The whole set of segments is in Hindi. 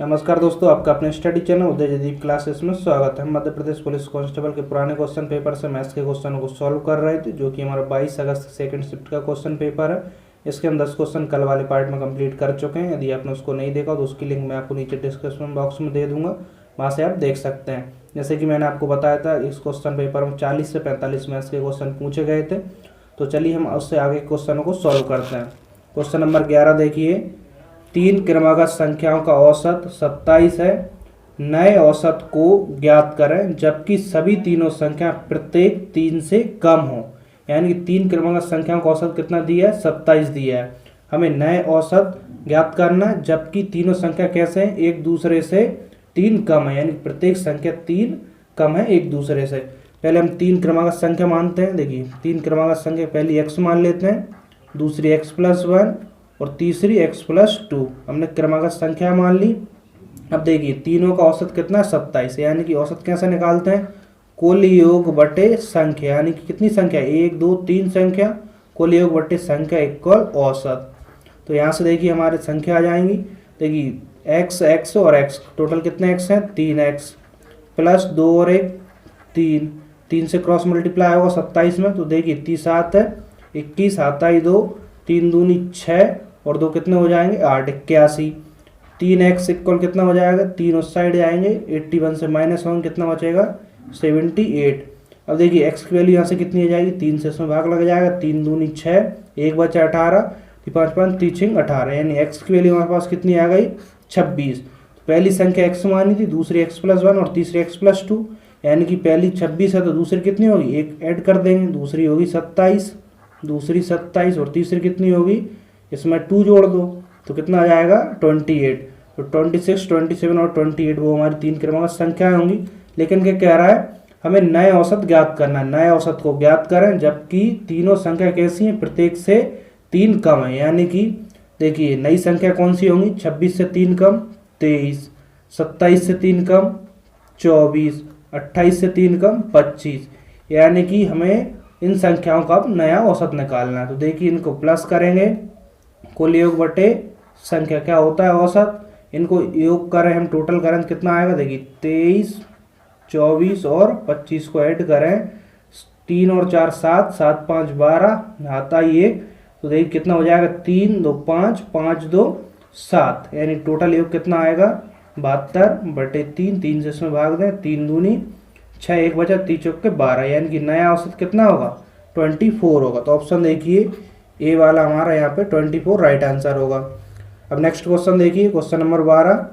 नमस्कार दोस्तों, आपका अपने स्टडी चैनल उदय जदीप क्लासेस में स्वागत है। हम मध्य प्रदेश पुलिस कांस्टेबल के पुराने क्वेश्चन पेपर से मैथ्स के क्वेश्चनों को सॉल्व कर रहे थे, जो कि हमारा 22 अगस्त सेकंड शिफ्ट का क्वेश्चन पेपर है। इसके हम 10 क्वेश्चन कल वाले पार्ट में कंप्लीट कर चुके हैं। यदि आपने उसको नहीं देखा तो उसकी लिंक मैं आपको नीचे डिस्क्रिप्शन बॉक्स में दे दूंगा, वहाँ से आप देख सकते हैं। जैसे कि मैंने आपको बताया था, इस क्वेश्चन पेपर में 40 से 45 मैथ्स के क्वेश्चन पूछे गए थे। तो चलिए हम उससे आगे क्वेश्चनों को सॉल्व करते हैं। क्वेश्चन नंबर 11 देखिए, 3 क्रमागत संख्याओं का औसत 27 है। नए औसत को ज्ञात करें जबकि सभी तीनों संख्या प्रत्येक 3 से कम हो। यानी कि 3 क्रमागत संख्याओं का औसत कितना दिया है? 27 दिया है। हमें नए औसत ज्ञात करना है जबकि तीनों संख्या कैसे हैं? एक दूसरे से 3 कम है, यानी प्रत्येक संख्या 3 कम है एक दूसरे से। पहले हम 3 क्रमागत संख्या मानते हैं। देखिए 3 क्रमागत संख्या, पहली x मान लेते हैं, दूसरी x+1 और तीसरी x+2। हमने क्रमागत संख्या मान ली। अब देखिए तीनों का औसत कितना है? 27। यानी कि औसत कैसे निकालते हैं? कुल योग बटे संख्या, यानी कि कितनी संख्या? 1 2 3 संख्या, कुल योग बटे संख्या इक्वल औसत। तो यहाँ से देखिए हमारे संख्या आ जाएंगी। देखिए x और x, टोटल कितने x हैं? 3x प्लस 2 और 1 3, 3 से क्रॉस मल्टीप्लाई होगा 27 में। तो देखिए 30 7 है, 21 आता ही 2, 3 दूनी 6 और 2 कितने हो जाएंगे? 8, 81। 3x इक्वल कितना हो जाएगा? 3 उस साइड जाएंगे, 81 से -1 कितना बचेगा? 78। अब देखिए x की वैल्यू यहाँ से कितनी हो जाएगी? 3 से इसमें भाग लग जाएगा, 3 दूनी 6, 1 बचा 18, 5 5 3 18, यानी x की वैल्यू हमारे पास कितनी आ गई? 26। पहली संख्या x मानी थी, दूसरी x+1 और तीसरी x+2, यानी कि पहली 26 है तो दूसरी कितनी होगी? एक ऐड कर देंगे, दूसरी होगी 27, दूसरी 27 और तीसरी कितनी होगी? इसमें 2 जोड़ दो तो कितना आ जाएगा? 28। तो 26, 27 और 28 वो हमारी 3 क्रमागत संख्याएं होंगी। लेकिन क्या कह रहा है? हमें नए औसत ज्ञात करना है। नए औसत को ज्ञात करें जबकि तीनों संख्या कैसी हैं? प्रत्येक से 3 कम है। यानी कि देखिए नई संख्या कौन सी होंगी? 26 से 3 कम 23, 27 से 3 कम 24, 28 से 3 कम 25। यानी कि हमें इन संख्याओं का अब नया औसत निकालना है। तो देखिए इनको प्लस करेंगे, कुल योग बटे संख्या क्या होता है? औसत। इनको योग करें हम, टोटल करें तो कितना आएगा? देखिए 23, 24 और 25 को ऐड करें, 3 और 4 7, 7 5 12 आता ही 1। तो देखिए कितना हो जाएगा? 3 2 5, 5 2 7, यानी टोटल योग कितना आएगा? 72 बटे 3, 3 से इसमें भाग दें, 3 दूनी 6, 1 बचा, 3 चौके 12, यानी कि नया औसत कितना होगा? 24 होगा। तो ऑप्शन देखिए ए वाला हमारा यहाँ पे 24 राइट आंसर होगा। अब नेक्स्ट क्वेश्चन देखिए, क्वेश्चन नंबर 12,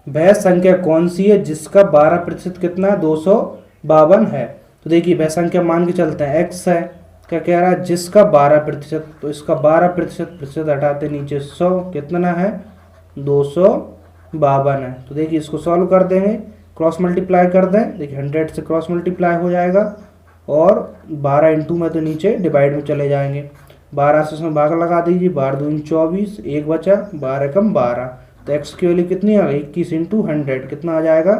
वह संख्या कौन सी है जिसका 12% कितना है? 252 है। तो देखिए वह संख्या मान के चलते हैं x है। क्या कह रहा है? जिसका 12%, तो इसका 12% प्रतिशत हटाते नीचे 100, कितना है? 252 है। तो देखिए इसको सॉल्व कर देंगे, क्रॉस मल्टीप्लाई कर दें। देखिए 100 से क्रॉस मल्टीप्लाई हो जाएगा और 12 इंटू में तो नीचे डिवाइड में चले जाएंगे। 12 से इसमें भाग लगा दीजिए, 12 दूनी 24, 1 बचा, 12 कम 12। तो x की वैल्यू कितनी आ गई? 21 इंटू 100 कितना आ जाएगा?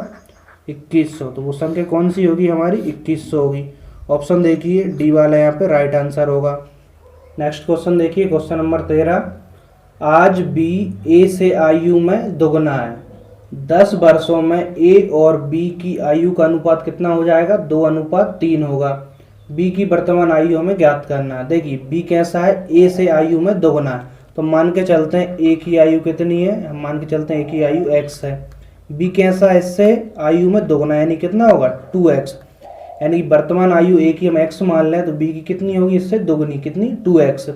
2100। तो वो संख्या कौन सी होगी हमारी? 2100 होगी। ऑप्शन देखिए डी वाला यहाँ पे राइट आंसर होगा। नेक्स्ट क्वेश्चन देखिए, क्वेश्चन नंबर 13, आज b a से आयु में दुगना है। 10 वर्षों में a और b की आयु का अनुपात कितना हो जाएगा? 2:3 होगा। b की वर्तमान आयु हमें ज्ञात करना है। देखिए b कैसा है? a से आयु में दुगना है, तो मान के चलते हैं a की आयु कितनी है? हम मान के चलते हैं a की आयु x है। b कैसा है? इससे आयु में दुगना, यानी कितना होगा? 2x। यानी कि वर्तमान आयु a की हम x मान लें तो b की कितनी होगी? इससे दुगनी, कितनी? 2x।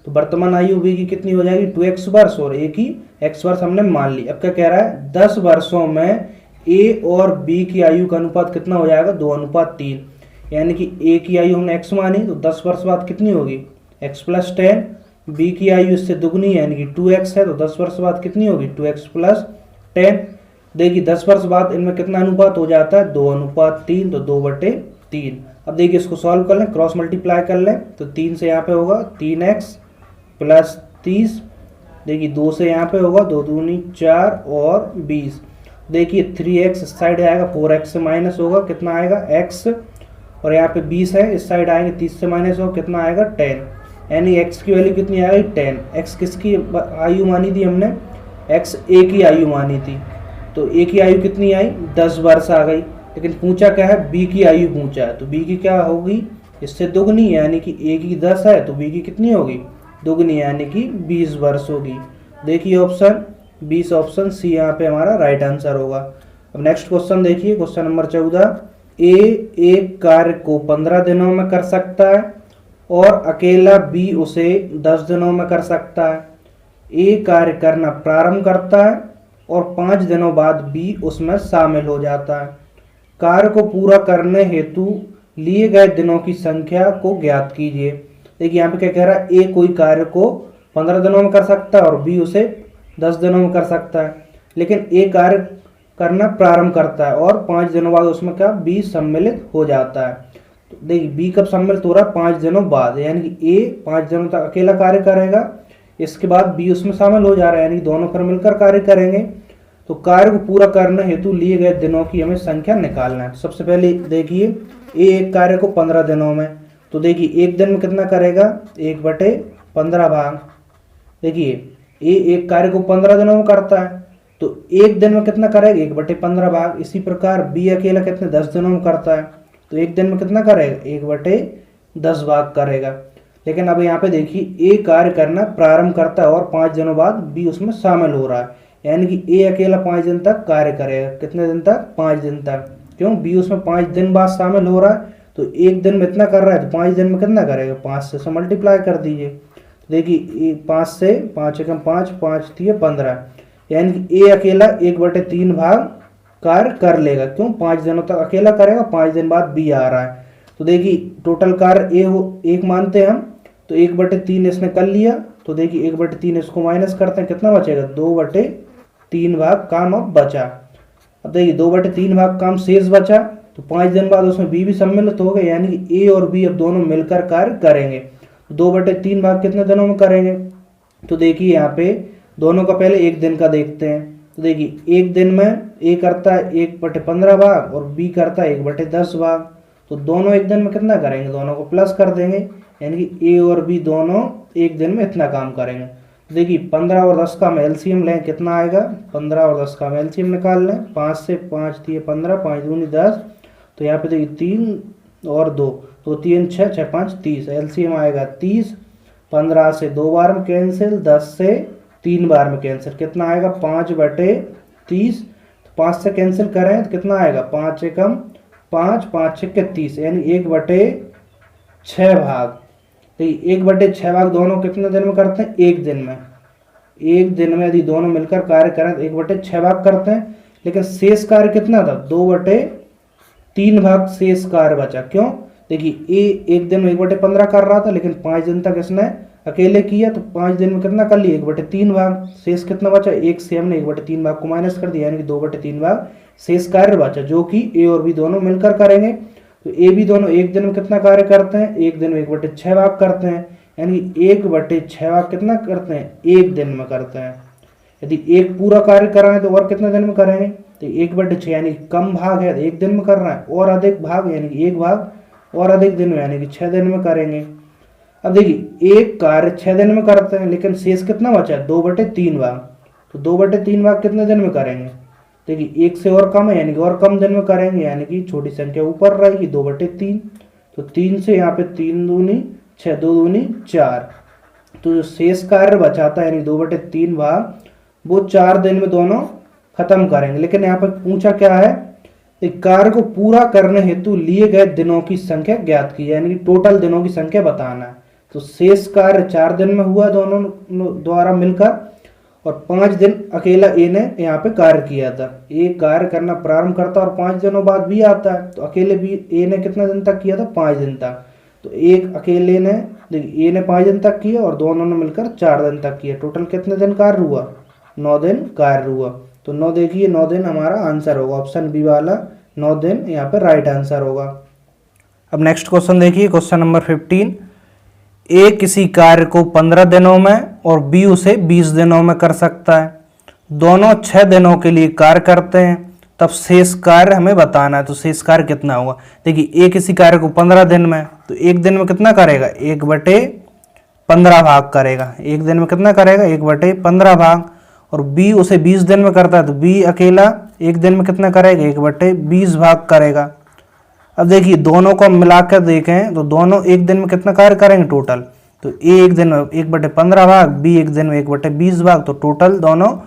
तो वर्तमान आयु b की कितनी हो जाएगी? 2x वर्ष, और a की x वर्ष हमने मान ली। अब क्या कह रहा है? 10 वर्षों में a और b की आयु का अनुपात कितना हो जाएगा? 2:3। यानी कि a की आयु हमने x मानी, तो 10 वर्ष बाद कितनी होगी? x+10। b की आयु इससे दुगनी यानी कि 2x है, तो 10 वर्ष बाद कितनी होगी? 2x+10। देखिए 10 वर्ष बाद इनमें कितना अनुपात हो जाता है? 2:3, तो 2/3। अब देखिए इसको सॉल्व कर लें, क्रॉस मल्टीप्लाई कर लें, तो 3 से यहाँ पे होगा 3x + 30। देखिए 2 से यहाँ पे होगा, 2 दूनी 4 और 20। देखिए 3x इस साइड आएगा, 4x से माइनस होगा, कितना आएगा? x, और यहाँ पे 20 है, इस साइड आएंगे, 30 से माइनस होगा, कितना आएगा? 10। यानी x की वैल्यू कितनी आ गई? 10। x किसकी आयु मानी थी हमने? x a की आयु मानी थी। तो ए की आयु कितनी आई, 10 वर्ष आ गई। लेकिन पूछा क्या है, बी की आयु पूछा है, तो बी की क्या होगी, इससे दुगनी, यानी कि ए की 10 है तो बी की कितनी होगी, दुगनी, यानी कि 20 वर्ष होगी। देखिए ऑप्शन 20, ऑप्शन सी यहाँ पे हमारा राइट आंसर होगा। अब नेक्स्ट क्वेश्चन देखिए, क्वेश्चन नंबर 14। ए एक कार्य को 15 दिनों में कर सकता है और अकेला बी उसे 10 दिनों में कर सकता है। ए कार्य करना प्रारंभ करता है और 5 दिनों बाद बी उसमें शामिल हो जाता है। कार्य को पूरा करने हेतु लिए गए दिनों की संख्या को ज्ञात कीजिए। देखिए यहाँ पे क्या कह रहा है, ए कोई कार्य को 15 दिनों में कर सकता है और बी उसे 10 दिनों में कर सकता है, लेकिन ए कार्य करना प्रारंभ करता है और 5 दिनों बाद उसमें क्या, बी सम्मिलित हो जाता है। तो देखिए बी कब सम्मिलित हो रहा है, 5 दिनों बाद, यानी कि ए 5 दिनों तक अकेला कार्य करेगा, इसके बाद बी उसमें शामिल हो जा रहा है, यानी दोनों फिर मिलकर कार्य करेंगे। तो कार्य को पूरा करने हेतु लिए गए दिनों की हमें संख्या निकालना है। तो सबसे पहले देखिए ए एक कार्य को 15 दिनों में, तो देखिए एक दिन में कितना करेगा, 1/15 भाग। देखिए ए एक कार्य को 15 दिनों में करता है तो एक दिन में कितना करेगा, 1/15 भाग। इसी प्रकार बी अकेला कितने 10 दिनों में करता है तो एक दिन में कितना करेगा, 1/10 भाग करेगा। लेकिन अब यहाँ पे देखिए ए कार्य करना प्रारंभ करता है और 5 दिनों बाद बी उसमें शामिल हो रहा है, यानी कि ए अकेला 5 दिन तक कार्य करेगा। कितने दिन तक, 5 दिन तक। क्यों, बी उसमें 5 दिन बाद शामिल हो रहा है, तो एक दिन में इतना कर रहा है तो 5 दिन में कितना करेगा, 5 से मल्टीप्लाई कर दीजिए। देखिए 5 से 5 एकम 5, 5 3 15, यानी कि ए अकेला 1/3 भाग कार्य कर लेगा। क्यों, 5 दिनों तक अकेला करेगा, 5 दिन बाद बी आ रहा है। तो देखिए टोटल कार्य ए हो 1 मानते हैं हम, तो 1/3 इसने कर लिया, तो देखिए 1/3 इसको माइनस करते हैं, कितना बचेगा, 2/3 भाग काम अब बचा। अब देखिए 2/3 भाग काम शेष बचा, तो 5 दिन बाद उसमें बी भी सम्मिलित हो गए, यानी कि ए और बी अब दोनों मिलकर कार्य करेंगे। 2/3 भाग कितने दिनों में करेंगे, तो देखिए यहाँ पे दोनों का पहले एक दिन का देखते हैं। तो देखिए एक दिन में ए करता है 1/15 भाग और बी करता है 1/10 भाग, तो दोनों एक दिन में कितना करेंगे, दोनों को प्लस कर देंगे, यानी कि ए और बी दोनों एक दिन में इतना काम करेंगे। तो देखिए 15 और 10 का हम एलसीएम लें, कितना आएगा, 15 और 10 का हम एलसीएम निकाल लें। 5 से 5 3 15, 5 दूनी 10, तो यहाँ पे देखिए 3 और 2, तो 3 6 6 5 30, एलसीएम आएगा 30। 15 से 2 बार में कैंसिल, 10 से 3 बार में कैंसिल, कितना आएगा, 5/30। 5 से कैंसिल करें तो कितना आएगा, 5 एकम 5, 5 छक्के 30, यानी 1/6 भाग। तो 1/6 भाग दोनों कितने दिन में करते हैं, एक दिन में। एक दिन में यदि दोनों मिलकर कार्य करें तो 1/6 भाग करते हैं, लेकिन शेष कार्य कितना था, 2/3 भाग शेष कार्य बचा। क्यों, देखिए ए एक दिन में 1/15 कर रहा था, लेकिन 5 दिन तक इसने अकेले किया, तो 5 दिन में कितना कर लिया, 1/3 भाग। शेष कितना बचा, एक से हमने 1/3 भाग को माइनस कर दिया, यानी कि 2/3 भाग शेष कार्य बचा, जो कि ए और बी दोनों मिलकर करेंगे। तो ए बी दोनों एक दिन में कितना कार्य करते हैं, एक दिन में 1/6 भाग करते हैं, यानी 1/6 भाग कितना करते हैं, एक दिन में करते हैं। यदि एक पूरा कार्य कर रहे हैं तो और कितने दिन में करेंगे, तो 1/6, यानी कम भाग है एक दिन में कर रहा है, और अधिक भाग यानी कि एक भाग और अधिक दिन में, यानी कि 6 दिन में करेंगे। अब देखिए एक कार्य 6 दिन में करते हैं, लेकिन शेष कितना बचा है, 2/3 भाग। तो 2/3 भाग कितने दिन में करेंगे, देखिए एक से और कम है, यानी कि और कम दिन में करेंगे, यानी कि छोटी संख्या ऊपर रहेगी, 2/3। तो 3 से यहाँ पे 3 दूनी 6, 2 दूनी 4, तो जो शेष कार्य बचाता है यानी 2/3 भाग, वो 4 दिन में दोनों खत्म करेंगे। लेकिन यहाँ पे पूछा क्या है, एक कार्य को पूरा करने हेतु लिए गए दिनों की संख्या ज्ञात की, यानी कि टोटल दिनों की संख्या बताना है। तो शेष कार्य 4 दिन में हुआ दोनों द्वारा मिलकर, और 5 दिन अकेला ए ने यहाँ पे कार्य किया था। ए कार्य करना प्रारंभ करता और 5 दिनों बाद बी आता है, तो अकेले बी ए ने कितना दिन तक किया था, 5 दिन तक। तो एक अकेले ने ए ने 5 दिन तक किया और दोनों ने मिलकर 4 दिन तक किया, टोटल कितने दिन कार्य हुआ, 9 दिन कार्य हुआ। तो 9 देखिए 9 दिन हमारा आंसर होगा, ऑप्शन बी वाला 9 दिन यहाँ पे राइट आंसर होगा। अब नेक्स्ट क्वेश्चन देखिए, क्वेश्चन नंबर 15। ए किसी कार्य को 15 दिनों में और बी उसे 20 दिनों में कर सकता है। दोनों 6 दिनों के लिए कार्य करते हैं, तब शेष कार्य हमें बताना है। तो शेष कार्य कितना होगा, देखिए ए किसी कार्य को 15 दिन में, तो एक दिन में कितना करेगा, 1/15 भाग करेगा। एक दिन में कितना करेगा, 1/15 भाग। और बी उसे 20 दिन में करता है तो बी अकेला एक दिन में कितना करेगा, 1/20 भाग करेगा। अब देखिए दोनों को हम मिलाकर देखें तो दोनों एक दिन में कितना कार्य करेंगे टोटल, तो ए एक दिन में 1/15 भाग, बी एक दिन में 1/20 भाग, तो टोटल दोनों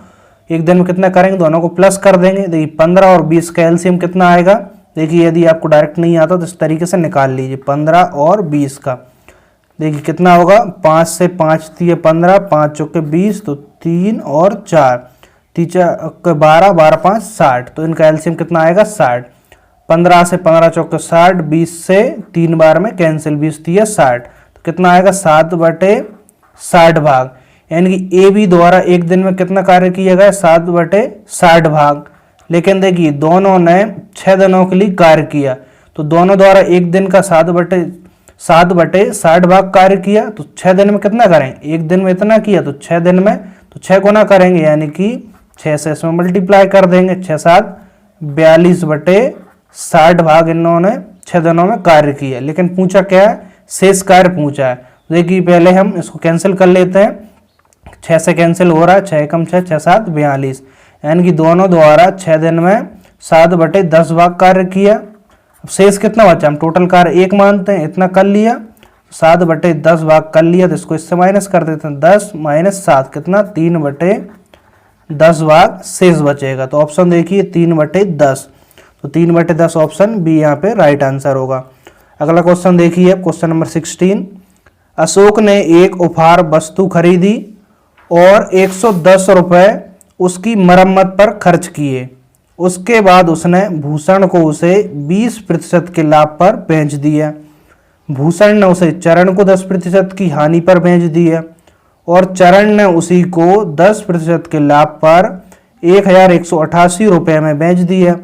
एक दिन में कितना करेंगे, दोनों को प्लस कर देंगे। देखिए 15 और 20 का एलसीएम कितना आएगा, देखिए यदि आपको डायरेक्ट नहीं आता तो इस तरीके से निकाल लीजिए 15 और 20 का। देखिए कितना होगा, 5 से 5 दिए 15, 5 चौके 20, तो 3 और 4 12, 12 5 60, तो इनका एलसीएम कितना आएगा 60। 15 से 15 चौके 60, 20 से 3 बार में कैंसिल, 20 दिए 60, तो कितना आएगा 7/60 भाग। यानी कि ए बी द्वारा एक दिन में कितना कार्य किया गया, 7/60 भाग। लेकिन देखिए दोनों ने 6 दिनों के लिए कार्य किया, तो दोनों द्वारा एक दिन का 7/60 भाग कार्य किया, तो 6 दिन में कितना करें, एक दिन में इतना किया तो 6 दिन में तो 6 गुना करेंगे, यानी कि 6 से इसमें मल्टीप्लाई कर देंगे, 6 7 42/60 भाग इन्होंने 6 दिनों में कार्य किया। लेकिन पूछा क्या है, शेष कार्य पूछा है। देखिए पहले हम इसको कैंसिल कर लेते हैं, 6 से कैंसिल हो रहा है, 6 कम 6, 6 7 42, यानी कि दोनों द्वारा 6 दिन में 7/10 भाग कार्य किया। अब शेष कितना बचा, हम टोटल कार्य 1 मानते हैं, इतना कर लिया, 7/10 भाग कर लिया, तो इसको इससे माइनस कर देते हैं, 10 - 7 कितना, 3/10 भाग शेष बचेगा। तो ऑप्शन देखिए 3/10, तो 3/10 ऑप्शन बी यहाँ पे राइट आंसर होगा। अगला क्वेश्चन देखिए, क्वेश्चन नंबर 16। अशोक ने एक उपहार वस्तु खरीदी और 110 रुपए उसकी मरम्मत पर खर्च किए। उसके बाद उसने भूषण को उसे 20% के लाभ पर बेच दिया। भूषण ने उसे चरण को 10% की हानि पर बेच दिया और चरण ने उसी को 10% के लाभ पर 1188 रुपये में बेच दिया।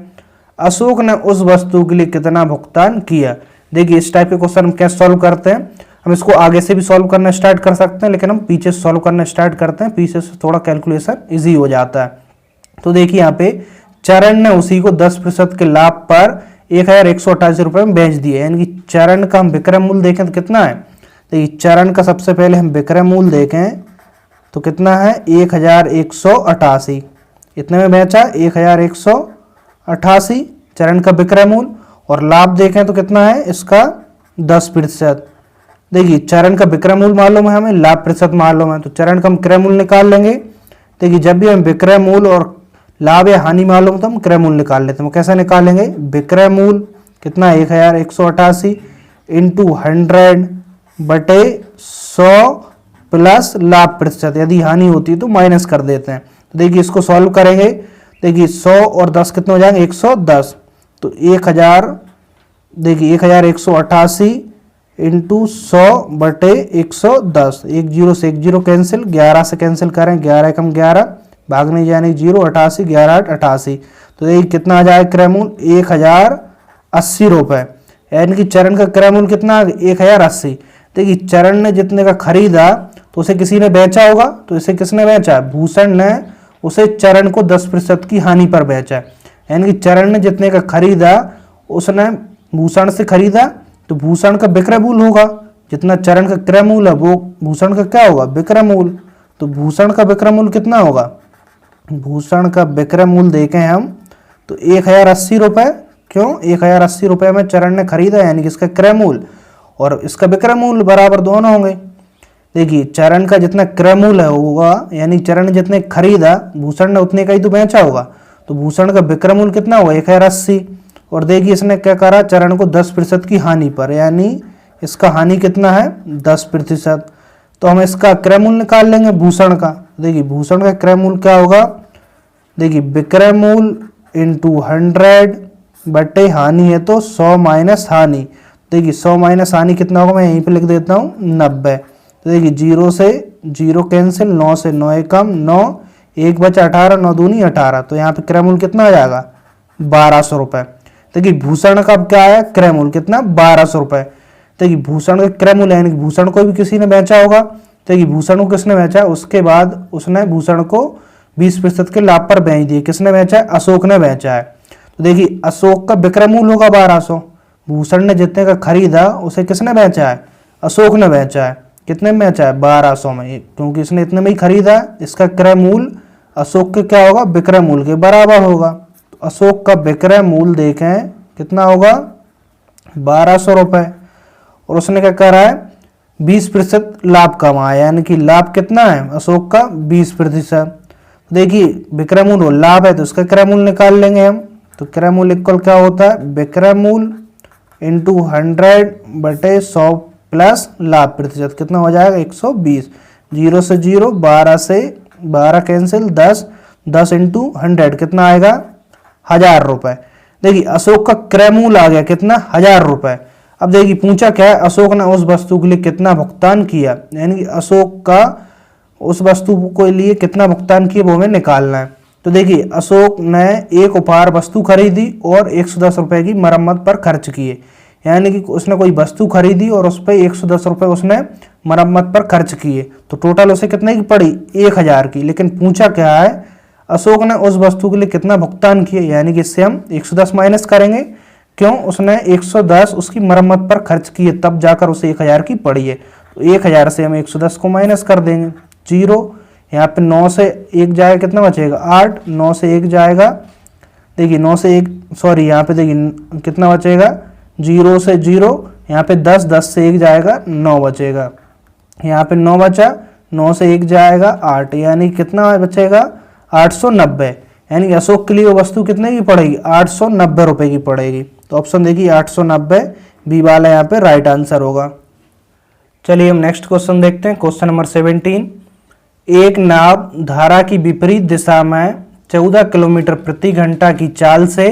अशोक ने उस वस्तु के लिए कितना भुगतान किया। देखिए इस टाइप के क्वेश्चन हम कैसे सॉल्व करते हैं, हम इसको आगे से भी सॉल्व करना स्टार्ट कर सकते हैं, लेकिन हम पीछे से सॉल्व करना स्टार्ट करते हैं, पीछे से थोड़ा कैलकुलेशन इजी हो जाता है। तो देखिए यहाँ पे चरण ने उसी को 10% के लाभ पर 1188 रुपये में बेच दिया, यानी कि चरण का हम विक्रय मूल्य देखें तो कितना है। देखिए चरण का सबसे पहले हम विक्रय मूल्य देखें तो कितना है, 1188, इतने में बेचा 1188 चरण का विक्रय मूल्य। और लाभ देखें तो कितना है इसका 10%। देखिए चरण का विक्रय मूल्य मालूम है हमें, लाभ प्रतिशत मालूम है, तो चरण का हम क्रय मूल्य निकाल लेंगे। देखिए जब भी हम विक्रय मूल्य और लाभ या हानि मालूम तो हम क्रय मूल्य निकाल लेते हैं। कैसे निकालेंगे, विक्रय मूल्य कितना 1188 इंटू 100/100 प्लस लाभ प्रतिशत, यदि हानि होती है तो माइनस कर देते हैं। तो देखिए इसको सॉल्व करेंगे, देखिए 100 और 10 कितने हो जाएंगे, 110, तो 1000, देखिए 1188 इंटू 100/110, 1 0 से 1 0 कैंसिल, 11 से कैंसिल करें, 11 कम 11 भाग नहीं जाने 0, 88 11 8 88, तो ये कितना आ जाए क्रय मूल्य 1080 रुपये, यानी कि चरण का क्रय मूल्य कितना आ गया 1080। देखिए चरण ने जितने का खरीदा तो उसे किसी ने बेचा होगा, तो इसे किसने बेचा, भूषण ने उसे चरण को 10% की हानि पर बेचा, यानी कि चरण ने जितने का खरीदा उसने भूषण से खरीदा, तो भूषण का विक्रय मूल्य होगा, जितना चरण का क्रय मूल्य है वो भूषण का क्या होगा, विक्रय मूल्य। तो भूषण का विक्रय मूल्य कितना होगा, भूषण का विक्रय मूल्य देखें हम तो 1080 रुपये, क्यों 1080 रुपये में चरण ने खरीदा, यानी कि इसका क्रय मूल्य और इसका विक्रय मूल्य बराबर दोनों होंगे। देखिए चरण का जितना क्रय मूल्य होगा, यानी चरण ने जितने खरीदा भूषण ने उतने का ही तो बेचा होगा, तो भूषण का विक्रय मूल्य कितना हुआ 1080। और देखिए इसने क्या करा, चरण को 10% की हानि पर, यानी इसका हानि कितना है 10%, तो हम इसका क्रय मूल्य निकाल लेंगे भूषण का। देखिए भूषण का क्रय मूल्य क्या होगा, देखिए विक्रय मूल्य इंटू 100 हानि है तो 100 माइनस हानि। देखिए 100 माइनस हानि कितना होगा, मैं यहीं पे लिख देता हूँ 90। तो देखिए 0 से 0 कैंसिल, 9 से 9 कम 9, 1 बचा 18, 9 दूनी 18, तो यहाँ पे क्रय मूल्य कितना आ जाएगा 1200 रुपये। देखिए भूषण का क्या आया क्रय मूल्य कितना 1200 रुपये। देखिए भूषण का क्रय मूल्य यानी कि भूषण को भी किसी ने बेचा होगा, देखिए भूषण को किसने बेचा, उसके बाद उसने भूषण को 20% के लाभ पर बेच दिए, किसने बेचा है, अशोक ने बेचा है। तो देखिए अशोक का विक्रय मूल्य होगा 1200, भूषण ने जितने का खरीदा उसे किसने बेचा है, अशोक ने बेचा है, कितने में बेचा है 1200 में, क्योंकि इसने इतने में ही खरीदा, इसका क्रय मूल्य अशोक के क्या होगा, विक्रय मूल्य के बराबर होगा। तो अशोक का विक्रय मूल्य देखें कितना होगा, 1200 रुपये, और उसने क्या करा है, 20% लाभ कमाया, यानी कि लाभ कितना है अशोक का, 20%। देखिए विक्रय मूल्य लाभ है तो उसका क्रय मूल्य निकाल लेंगे हम। तो क्रय मूल्य इक्वल क्या होता है, विक्रय मूल्य इंटू 100/100 प्लस लाभ प्रतिशत, कितना हो जाएगा 120। 0 से 0, 12 से 12 कैंसिल, 10, 10 इंटू 100 कितना आएगा, 1000 रुपये। देखिए अशोक का क्रय मूल्य आ गया कितना, 1000 रुपये। अब देखिए पूछा क्या है, अशोक ने उस वस्तु के लिए कितना भुगतान किया, यानी कि अशोक का उस वस्तु के लिए कितना भुगतान किया वो हमें निकालना है। तो देखिए अशोक ने एक उपहार वस्तु खरीदी और 110 रुपये की मरम्मत पर खर्च किए, यानी कि उसने कोई वस्तु खरीदी और उस पर 110 रुपये उसने मरम्मत पर खर्च किए, तो टोटल उसे कितने की पड़ी, 1000 की। लेकिन पूछा क्या है, अशोक ने उस वस्तु के लिए कितना भुगतान किया, यानी कि इससे हम 110 माइनस करेंगे, क्यों, उसने 110 उसकी मरम्मत पर खर्च किए, तब जाकर उसे 1000 की पड़ी है। तो 1000 से हम 110 को माइनस कर देंगे, 0, यहाँ पे 9 से 1 जाएगा कितना बचेगा, 8, 9 से 1 जाएगा, देखिए 9 से 1 सॉरी यहाँ पे देखिए कितना बचेगा, 0 से 0, यहाँ पे 10, 10 से 1 जाएगा 9 बचेगा, यहाँ पे 9 बचा, 9 से 1 जाएगा 8, यानी कितना बचेगा 890, यानी अशोक के लिए वो वस्तु कितने की पड़ेगी, 890 रुपये की पड़ेगी। तो ऑप्शन देखिए 890 बी वाला यहाँ पे राइट आंसर होगा। चलिए हम नेक्स्ट क्वेश्चन देखते हैं, क्वेश्चन नंबर 17। एक नाव धारा की विपरीत दिशा में 14 किलोमीटर प्रति घंटा की चाल से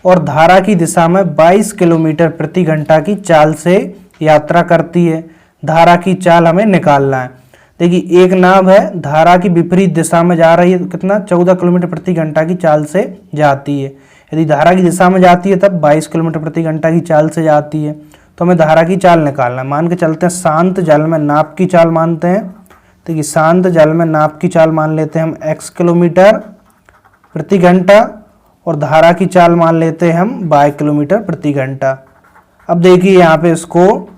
और धारा की दिशा में 22 किलोमीटर प्रति घंटा की चाल से यात्रा करती है। धारा की चाल हमें निकालना है। देखिए एक नाव है, धारा की विपरीत दिशा में जा रही है, तो कितना 14 किलोमीटर प्रति घंटा की चाल से जाती है। यदि धारा की दिशा में जाती है तब 22 किलोमीटर प्रति घंटा की चाल से जाती है। तो हमें धारा की चाल निकालना है। मान के चलते हैं शांत जल में नाव की चाल मानते हैं, देखिए शांत जल में नाव की चाल मान लेते हैं हम x किलोमीटर प्रति घंटा और धारा की चाल मान लेते हैं हम y किलोमीटर प्रति घंटा। अब देखिए यहाँ पे इसको,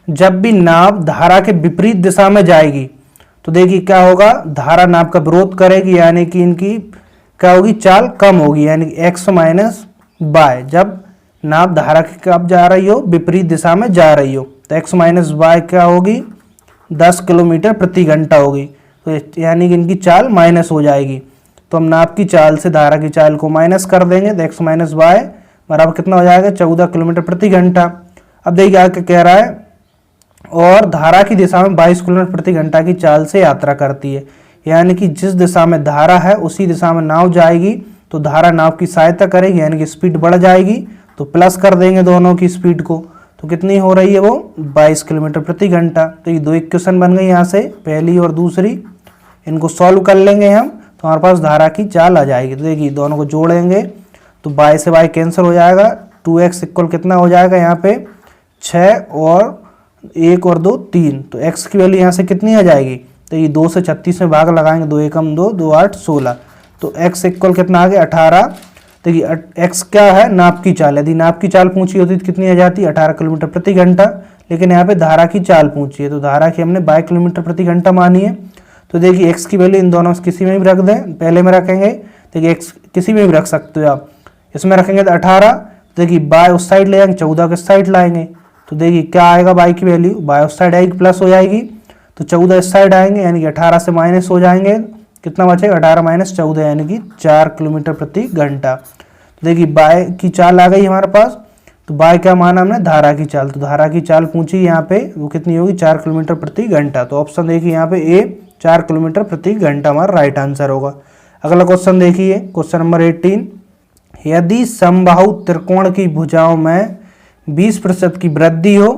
जब भी नाव धारा के विपरीत दिशा में जाएगी तो देखिए क्या होगा, धारा नाव का विरोध करेगी, यानी कि इनकी क्या होगी, चाल कम होगी, यानी x माइनस वाई। जब नाव धारा की कब जा रही हो, विपरीत दिशा में जा रही हो, तो x माइनस वाई क्या होगी, 10 किलोमीटर प्रति घंटा होगी, तो यानी कि इनकी चाल माइनस हो जाएगी। तो हम नाव की चाल से धारा की चाल को माइनस कर देंगे, तो x माइनस वाई बराबर कितना हो जाएगा, 14 किलोमीटर प्रति घंटा। अब देखिए आगे कह रहा है, और धारा की दिशा में 22 किलोमीटर प्रति घंटा की चाल से यात्रा करती है, यानी कि जिस दिशा में धारा है उसी दिशा में नाव जाएगी, तो धारा नाव की सहायता करेगी, यानी कि स्पीड बढ़ जाएगी, तो प्लस कर देंगे दोनों की स्पीड को, तो कितनी हो रही है वो 22 किलोमीटर प्रति घंटा। तो ये दो इक्वेशन बन गई यहाँ से, पहली और दूसरी, इनको सॉल्व कर लेंगे हम, तो हमारे पास धारा की चाल आ जाएगी। तो देखिए दोनों को जोड़ेंगे तो y से y कैंसिल हो जाएगा, 2x इक्वल कितना हो जाएगा यहाँ पे 6 और 1 और 2 3, तो x की वैल्यू यहाँ से कितनी आ जाएगी, तो ये 2 से 36 में भाग लगाएंगे, 2 एकम 2, 2 8 16, तो x इक्वल कितना आ गया 18। देखिए x क्या है, नाव की चाल, यदि नाव की चाल पूछी होती तो कितनी आ जाती, 18 किलोमीटर प्रति घंटा, लेकिन यहाँ पे धारा की चाल पूछी है, तो धारा की हमने 22 किलोमीटर प्रति घंटा मानी है। तो देखिए x की वैल्यू इन दोनों किसी में भी रख दें, पहले में रखेंगे, देखिए x किसी में भी रख सकते हो आप, इसमें रखेंगे तो 18, देखिए y उस साइड ले जाएंगे, 14 के साइड लाएंगे, तो देखिए क्या आएगा y की वैल्यू, y उस साइड आएगी प्लस हो जाएगी, तो 14 इस साइड आएंगे, यानी कि 18 से माइनस हो जाएंगे, कितना बचेगा 18 माइनस 14, यानी कि 4 किलोमीटर प्रति घंटा। तो देखिए y की चाल आ गई हमारे पास, तो y क्या माना हमने, धारा की चाल, तो धारा की चाल पूछी यहाँ पे, वो कितनी होगी 4 किलोमीटर प्रति घंटा। तो ऑप्शन देखिए यहाँ पे ए 4 किलोमीटर प्रति घंटा हमारा राइट आंसर होगा। अगला क्वेश्चन देखिए, क्वेश्चन नंबर 18, यदि समबाहु त्रिकोण की भुजाओं में 20% की वृद्धि हो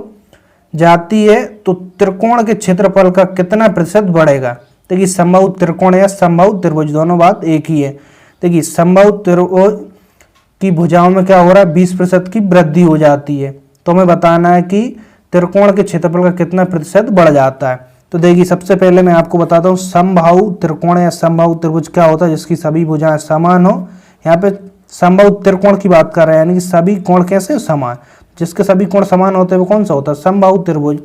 जाती है तो त्रिकोण के क्षेत्रफल का कितना प्रतिशत बढ़ेगा। देखिए समबाहु त्रिकोण या समबाहु त्रिभुज दोनों बात एक ही है। देखिए समबाहु त्रिभुज की भुजाओं में क्या हो रहा है, 20% की वृद्धि हो जाती है, तो हमें बताना है कि त्रिकोण के क्षेत्रफल का कितना प्रतिशत बढ़ जाता है। तो देखिए सबसे पहले मैं आपको बताता हूँ समबाहु त्रिकोण या समबाहु त्रिभुज क्या होता है, जिसकी सभी भुजाएं समान हो। यहाँ पे समबाहु त्रिकोण की बात कर रहे हैं, यानी कि सभी कोण कैसे समान, जिसके सभी कोण समान होते हैं वो कौन सा होता है, समबाहु त्रिभुज।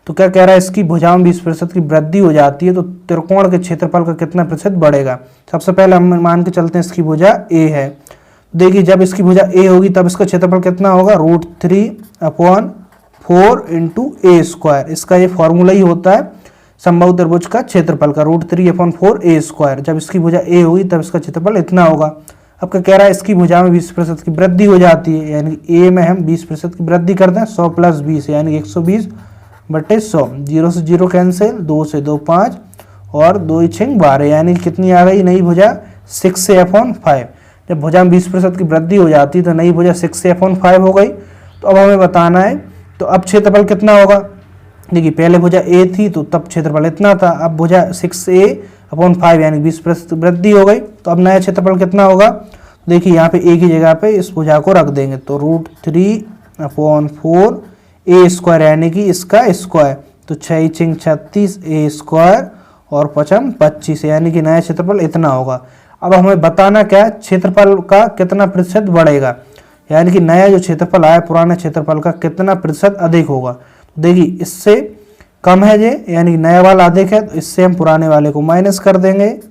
तो क्या कह रहा है, इसकी भुजाओं में 20% की वृद्धि हो जाती है तो त्रिकोण के क्षेत्रफल का कितना प्रतिशत बढ़ेगा। सबसे पहले हम मान के चलते हैं इसकी भुजा ए है। देखिए जब इसकी भुजा ए होगी तब इसका क्षेत्रफल कितना होगा, √3/4 इंटू ए स्क्वायर। इसका ये फॉर्मूला ही होता है समबाहु त्रिभुज का क्षेत्रफल का, √3/4 ए स्क्वायर। जब इसकी भुजा ए होगी तब इसका क्षेत्रफल इतना होगा। अब क्या कह रहा है, इसकी भुजा में 20% की वृद्धि हो जाती है, यानी ए में हम 20% की वृद्धि करते हैं, 100 + 20 यानी 120/100। 0 से 0 कैंसिल, 2 से 2 5 और 2 6 12, यानी कितनी आ गई नई भुजा, 6a/5। जब भुजा में 20% की वृद्धि हो जाती है तो नई भुजा 6a/5 हो गई। तो अब हमें बताना है, तो अब क्षेत्रफल कितना होगा। देखिए पहले भुजा ए थी तो तब क्षेत्रफल इतना था, अब भुजा 6a/5 यानी 20% वृद्धि हो गई। तो अब नया क्षेत्रफल कितना होगा, देखिए यहाँ पे ए की जगह पे इस भुजा को रख देंगे, तो √3/4 ए स्क्वायर यानी कि इसका स्क्वायर, तो 6 6 36 ए स्क्वायर और 5 25 यानी कि नया क्षेत्रफल इतना होगा। अब हमें बताना क्या है, क्षेत्रफल का कितना प्रतिशत बढ़ेगा, यानी कि नया जो क्षेत्रफल आया पुराने क्षेत्रफल का कितना प्रतिशत अधिक होगा। तो देखिए इससे कम है ये, यानी नया वाला अधिक है, तो इससे हम पुराने वाले को माइनस कर देंगे। तो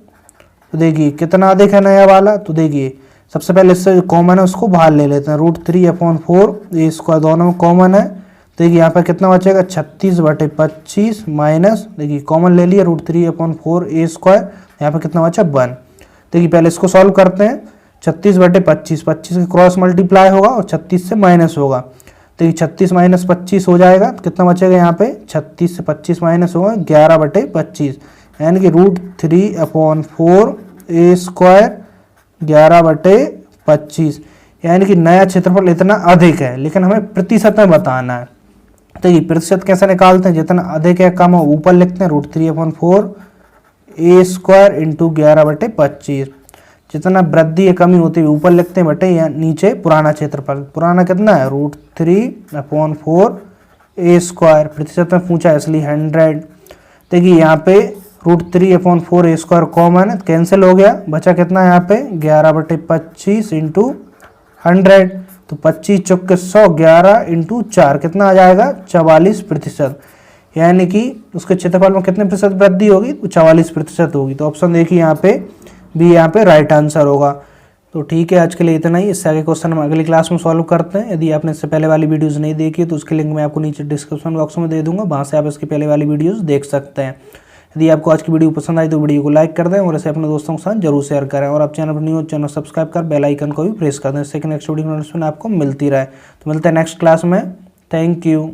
देखिए कितना अधिक है नया वाला, तो देखिए सबसे पहले इससे जो कॉमन है उसको बाहर ले लेते हैं, √3/4 ए स्क्वायर दोनों में कॉमन है। देखिए यहाँ पर कितना बचेगा, 36/25 माइनस, देखिए कॉमन ले लिया √3/4 ए स्क्वायर, यहाँ पर कितना बचा 1। देखिए पहले इसको सॉल्व करते हैं, 36/25, 25 के क्रॉस मल्टीप्लाई होगा और 36 से माइनस होगा। देखिए 36 - 25 हो जाएगा, कितना बचेगा यहाँ पे, 36 से 25 माइनस होगा 11/25, यानी कि √3/4 ए स्क्वायर 11/25, यानी कि नया क्षेत्रफल इतना अधिक है। लेकिन हमें प्रतिशत में बताना है, तो ये प्रतिशत कैसे निकालते हैं, जितना अधिक है कम हो ऊपर लिखते हैं, √3/4 ए स्क्वायर इंटू 11/25। जितना वृद्धि है कमी होती है ऊपर लिखते हैं बटे, या नीचे पुराना क्षेत्रफल, पुराना कितना है √3/4 ए स्क्वायर, प्रतिशत में पूछा इसलिए 100। देखिए यहाँ पे √3/4 ए स्क्वायर कॉमन है, कैंसिल हो गया, बचा कितना यहाँ पे 11/25 इंटू 100, तो 25 चौके 100, 11 इंटू 4 कितना आ जाएगा 44%, यानी कि उसके क्षेत्रफल में कितने प्रतिशत वृद्धि होगी, तो 44% होगी। तो ऑप्शन देखिए यहाँ पे बी यहाँ पे राइट आंसर होगा। तो ठीक है, आज के लिए इतना ही। इससे आगे क्वेश्चन हम अगली क्लास में सॉल्व करते हैं। यदि आपने इससे पहले वाली वीडियोस नहीं देखी तो उसकी लिंक मैं आपको नीचे डिस्क्रिप्शन बॉक्स में दे दूंगा, वहाँ से आप इसकी पहले वाली वीडियोस देख सकते हैं। यदि आपको आज की वीडियो पसंद आई तो वीडियो को लाइक कर दें और इसे अपने दोस्तों के साथ जरूर शेयर करें, और आप चैनल पर न्यू चैनल सब्सक्राइब कर बेल आइकन को भी प्रेस कर दें, इससे कि नेक्स्ट वीडियो नोटिफिकेशन आपको मिलती रहे। तो मिलते हैं नेक्स्ट क्लास में, थैंक यू।